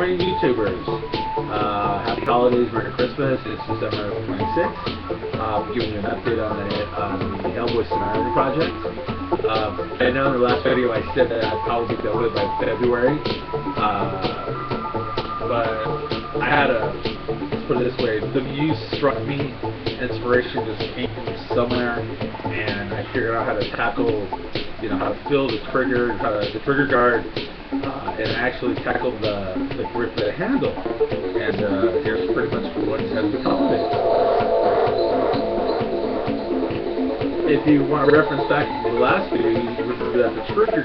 morning, YouTubers. Happy holidays, Merry Christmas. It's December 26th. Giving you an update on the Hellboy Samaritan project. I know in the last video I said that I'd probably be done with it by February. But I had to, let's put it this way, the muse struck me, inspiration just came from somewhere, and I figured out how to tackle, how to fill the trigger, the trigger guard, and actually tackle the grip of the handle. And here's pretty much what has become of it. If you want to reference back to the last video, you remember that the trigger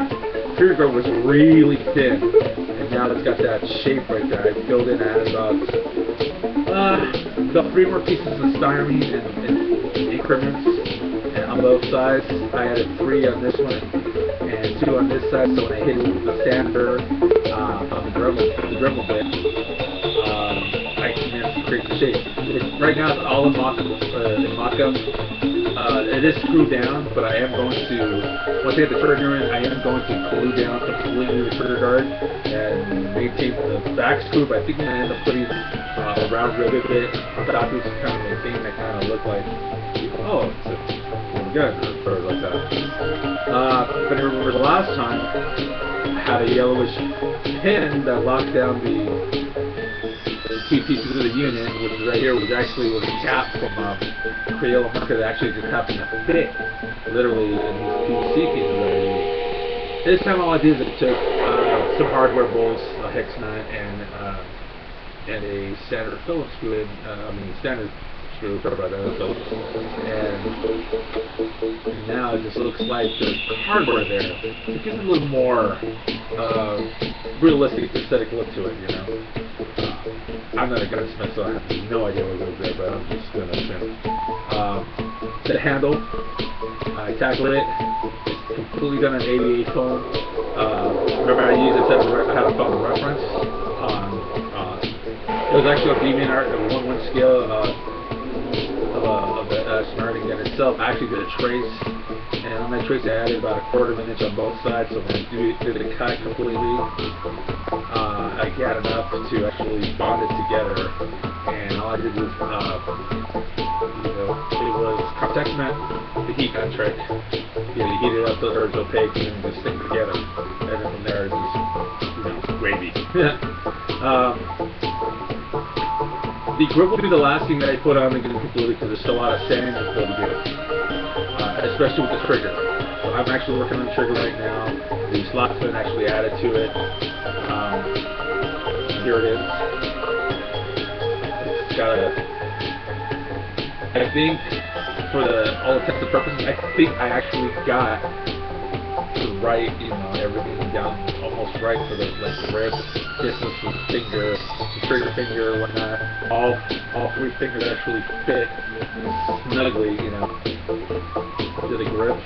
guard was really thin, and now it's got that shape right there. I filled in, I had about 3 more pieces of styrene in increments on both sides. I added 3 on this one and 2 on this side, so when I hit it with the sander on the Dremel bit, I managed to create the shape. Right now it's all in mock-up. It is screwed down, but I am going to, once I get the trigger in, I am going to glue down completely the trigger guard and maintain the back screw, but I think I'm going to end up putting a round rivet bit on top of this to kind of maintain that kind of look like, oh, it's good, or like that. If I remember the last time, I had a yellowish pin that locked down the 2 pieces of the unit, which is right here, was actually a cap from Crayola marker that actually just happened to fit literally in these PVC pieces right here. This time all I did is I took some hardware bolts, a hex nut, and a standard Phillips screw, standard screw, sorry about that, Phillips. And now it just looks like there's hardware there. It gives it a little more realistic, aesthetic look to it, I'm not a gunsmith, so I have no idea what goes there, but I'm just going to assume. The handle, I tackled it. It's completely done in 88 foam. Remember I used it as I had a phone reference on, it was actually a B-min art, a 1/1 scale of the Samaritan gun itself. I actually did a trace, and on that trace I added about 1/4 of an inch on both sides, so when I did the cut completely, I got enough to actually bond it together, and all I did was, it was contact cement, the heat gun trick. You heat it up till it's opaque and then just stick it together, and then from there it's just, wavy. The grip will be the last thing that I put on the gun completely because there's still a lot of sand before we do it, especially with the trigger. So I'm actually working on the trigger right now. The slot's been actually added to it. Here it is. It's got I think, for all intents and purposes, I think I actually got the right, everything down almost right for the rib distance with the finger, the trigger finger, and whatnot. All 3 fingers actually fit snugly, to the grip,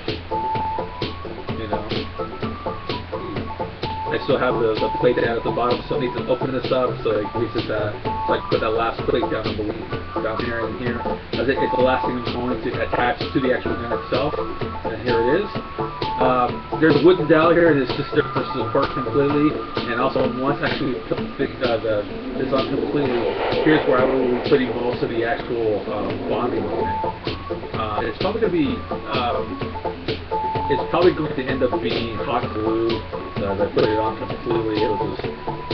I still have the plate down at the bottom, so I need to open this up so it greases that, so I can put that last plate down here and here. As it's the last thing I'm going to attach to the actual gun itself, and here it is. There's a wooden dowel here, and it's just there for support completely, and also once I actually put this on completely, here's where I will be putting most of the actual bonding on it. It's probably going to be, it's probably going to end up being hot glue. As I put it on completely, it'll just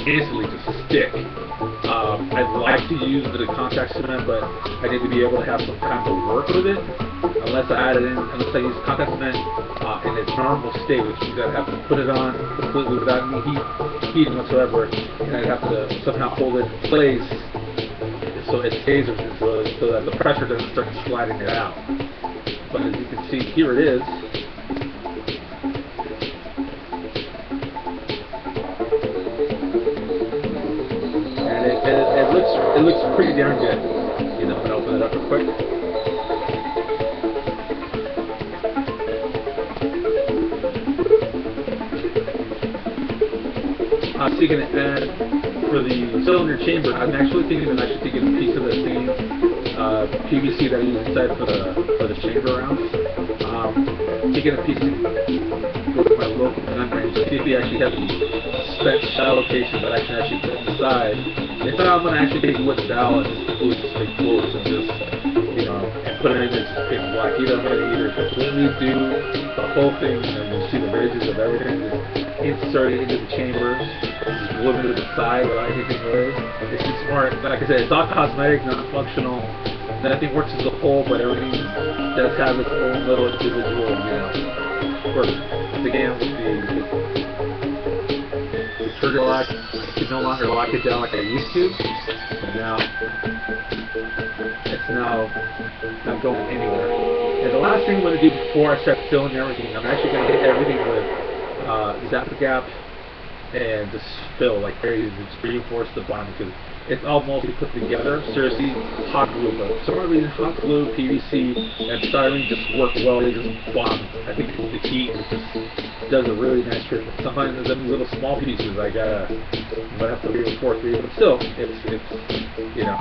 instantly just stick. I'd like to use the contact cement, but I need to be able to have some time to work with it. Unless I use contact cement in its normal state, which means I'd have to put it on completely without any heating whatsoever, and I'd have to somehow hold it in place so it stays so that the pressure doesn't start sliding it out. But as you can see, here it is. It looks pretty darn good. I'm going to open it up real quick. So you can add, for the cylinder chamber, I'm actually thinking of taking a piece of the same PVC that I use inside for the chamber rounds. Taking a piece with my local gun range, see if he actually has any spent shell locations that I can actually put inside. If not, I'm gonna actually take wood dowel and just glue just make bullets and just, you know, and put it in and just paint black. Either I'm gonna either completely do the whole thing, and you see the ridges of everything, just insert it into the chambers, just glue it to the side without anything really. It's just smart. Like I said, it's not cosmetic, not functional. Nothing works as a whole, but everything does have its own little individual, you know, quirk. Again, with the trigger lock, I can no longer lock it down like I used to. And now, it's now not going anywhere. And the last thing I'm going to do before I start filling everything, I'm actually going to hit everything with Zap Gap and just fill, like areas to just reinforce the bond, because it's all mostly put together. Seriously, hot glue, but for some reason hot glue, PVC, and styrene just work well. They just bond. I think the heat just does a really nice trick. Sometimes them little small pieces, I might have to reinforce it, but still, it's you know,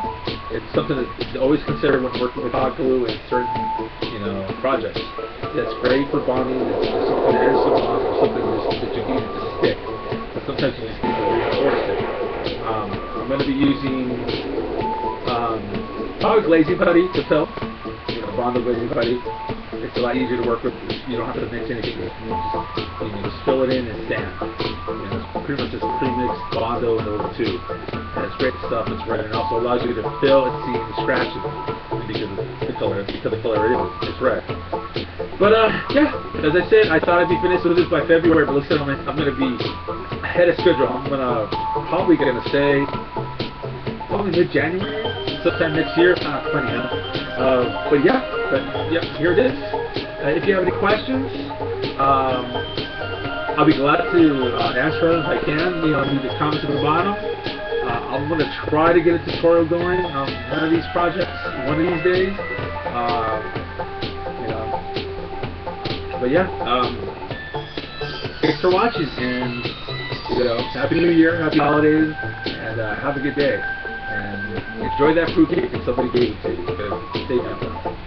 it's something that's always considered when working with hot glue in certain, you know, projects. It's great for bonding. It's something that is something that you need to stick. But sometimes you just need to reinforce it. I'm going to be using probably glazing putty to fill. You know, Bondo glazing putty. It's a lot easier to work with. You don't have to mix anything. You just fill it in and sand. You know, it's pretty much just pre-mixed Bondo and those two. And it's great stuff. It's red, and it also allows you to fill and see the scratches because of the color it is. It's red. But yeah, as I said, I thought I'd be finished with this by February, but looks like I'm going to be ahead of schedule. I'm probably going to say probably mid-January, sometime next year. Funny, huh? But yeah, here it is. If you have any questions, I'll be glad to answer them if I can. You know, leave the comments at the bottom. I'm going to try to get a tutorial going on one of these projects one of these days. You know, but yeah, thanks for watching, and you know, Happy New Year, Happy Holidays, and have a good day. And enjoy that fruitcake that somebody gave it to you, because it's safe out there.